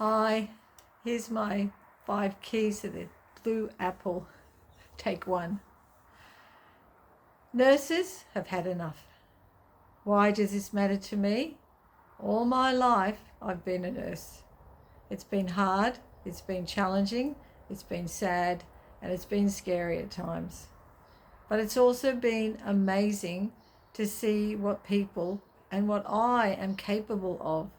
Hi, here's my 5 keys to the blue apple. Take 1. Nurses have had enough. Why does this matter to me? All my life I've been a nurse. It's been hard, it's been challenging, it's been sad, and it's been scary at times. But it's also been amazing to see what people and what I am capable of.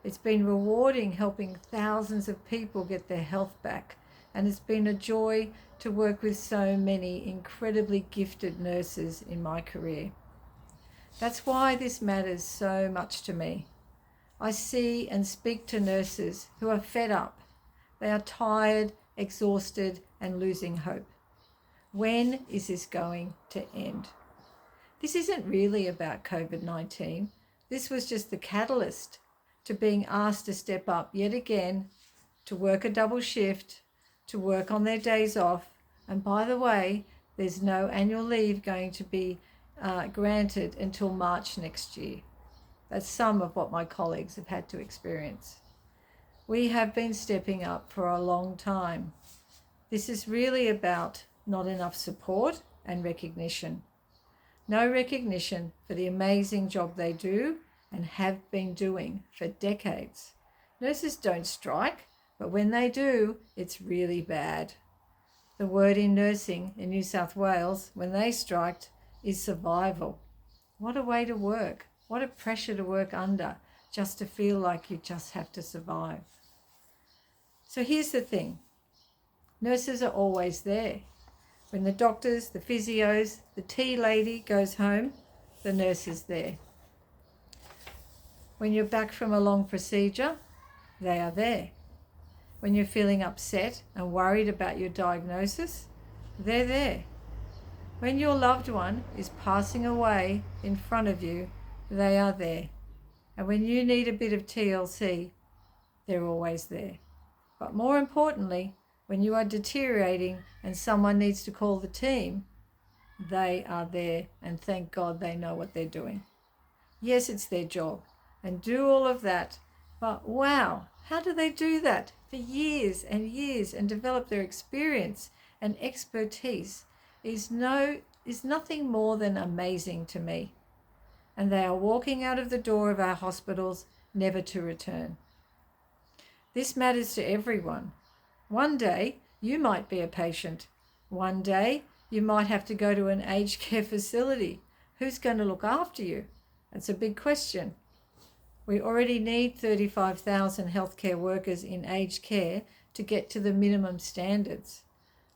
It's been rewarding helping thousands of people get their health back, and it's been a joy to work with so many incredibly gifted nurses in my career. That's why this matters so much to me. I see and speak to nurses who are fed up. They are tired, exhausted, and losing hope. When is this going to end? This isn't really about COVID-19. This was just the catalyst to being asked to step up yet again, to work a double shift, to work on their days off. And by the way, there's no annual leave going to be granted until March next year. That's some of what my colleagues have had to experience. We have been stepping up for a long time. This is really about not enough support and recognition. No recognition for the amazing job they do and have been doing for decades. Nurses don't strike, but when they do, it's really bad. The word in nursing in New South Wales, when they striked, is survival. What a way to work. What a pressure to work under, just to feel like you just have to survive. So here's the thing. Nurses are always there. When the doctors, the physios, the tea lady goes home, the nurse is there. When you're back from a long procedure, they are there. When you're feeling upset and worried about your diagnosis, they're there. When your loved one is passing away in front of you, they are there. And when you need a bit of TLC, they're always there. But more importantly, when you are deteriorating and someone needs to call the team, they are there, and thank God they know what they're doing. Yes, it's their job and do all of that, but wow, how do they do that for years and years and develop their experience and expertise is nothing more than amazing to me. And they are walking out of the door of our hospitals never to return. This matters to everyone. One day you might be a patient. One day you might have to go to an aged care facility. Who's going to look after you? That's a big question. We already need 35,000 healthcare workers in aged care to get to the minimum standards.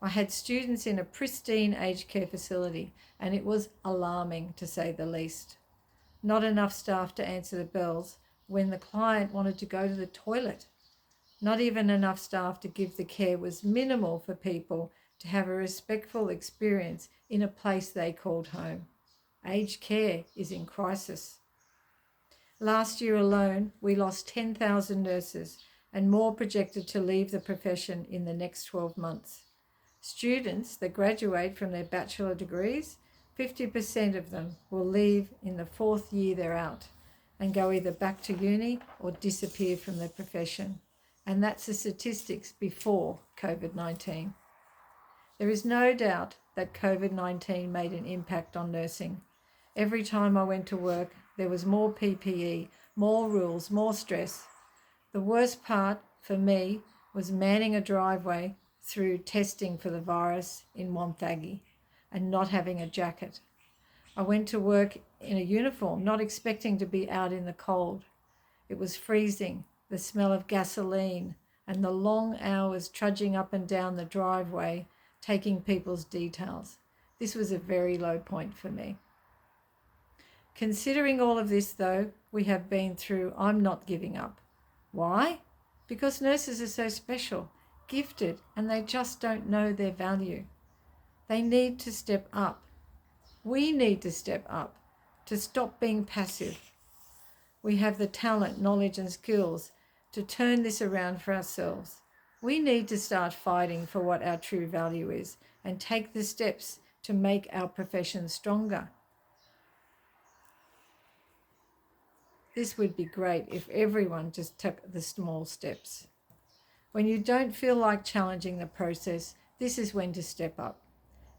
I had students in a pristine aged care facility, and it was alarming to say the least. Not enough staff to answer the bells when the client wanted to go to the toilet. Not even enough staff to give the care was minimal for people to have a respectful experience in a place they called home. Aged care is in crisis. Last year alone, we lost 10,000 nurses and more projected to leave the profession in the next 12 months. Students that graduate from their bachelor degrees, 50% of them will leave in the 4th year they're out and go either back to uni or disappear from the profession. And that's the statistics before COVID-19. There is no doubt that COVID-19 made an impact on nursing. Every time I went to work, there was more PPE, more rules, more stress. The worst part for me was manning a driveway through testing for the virus in Wonthaggi and not having a jacket. I went to work in a uniform, not expecting to be out in the cold. It was freezing, the smell of gasoline, and the long hours trudging up and down the driveway, taking people's details. This was a very low point for me. Considering all of this, though, we have been through, I'm not giving up. Why? Because nurses are so special, gifted, and they just don't know their value. They need to step up. We need to step up to stop being passive. We have the talent, knowledge, and skills to turn this around for ourselves. We need to start fighting for what our true value is and take the steps to make our profession stronger. This would be great if everyone just took the small steps. When you don't feel like challenging the process, this is when to step up.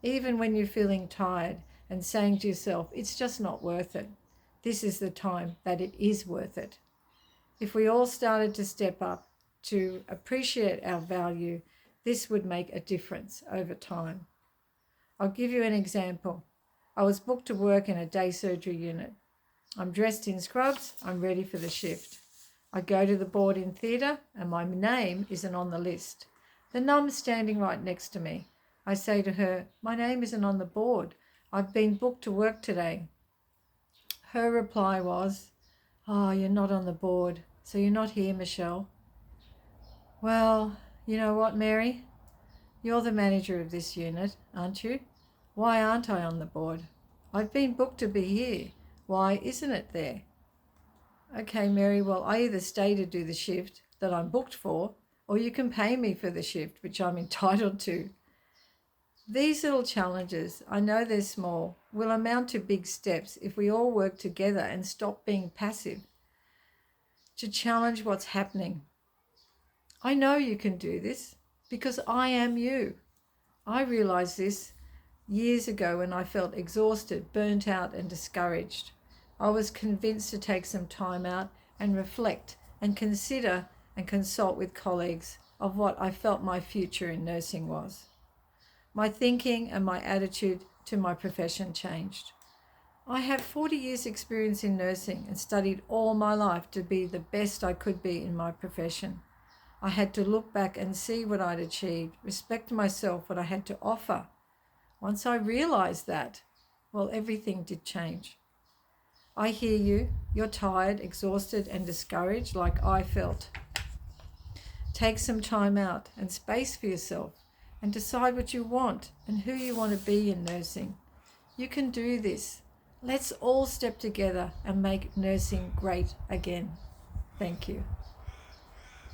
Even when you're feeling tired and saying to yourself, it's just not worth it, this is the time that it is worth it. If we all started to step up, to appreciate our value, this would make a difference over time. I'll give you an example. I was booked to work in a day surgery unit. I'm dressed in scrubs, I'm ready for the shift. I go to the board in theatre and my name isn't on the list. The num's standing right next to me. I say to her, my name isn't on the board. I've been booked to work today. Her reply was, oh, you're not on the board, so you're not here, Michelle. Well, you know what, Mary? You're the manager of this unit, aren't you? Why aren't I on the board? I've been booked to be here. Why isn't it there? Okay, Mary, well, I either stay to do the shift that I'm booked for, or you can pay me for the shift, which I'm entitled to. These little challenges, I know they're small, will amount to big steps if we all work together and stop being passive to challenge what's happening. I know you can do this because I am you. I realised this years ago when I felt exhausted, burnt out and discouraged. I was convinced to take some time out and reflect and consider and consult with colleagues of what I felt my future in nursing was. My thinking and my attitude to my profession changed. I have 40 years experience in nursing and studied all my life to be the best I could be in my profession. I had to look back and see what I'd achieved, respect myself, what I had to offer. Once I realised that, well, everything did change. I hear you. You're tired, exhausted and discouraged like I felt. Take some time out and space for yourself and decide what you want and who you want to be in nursing. You can do this. Let's all step together and make nursing great again. Thank you.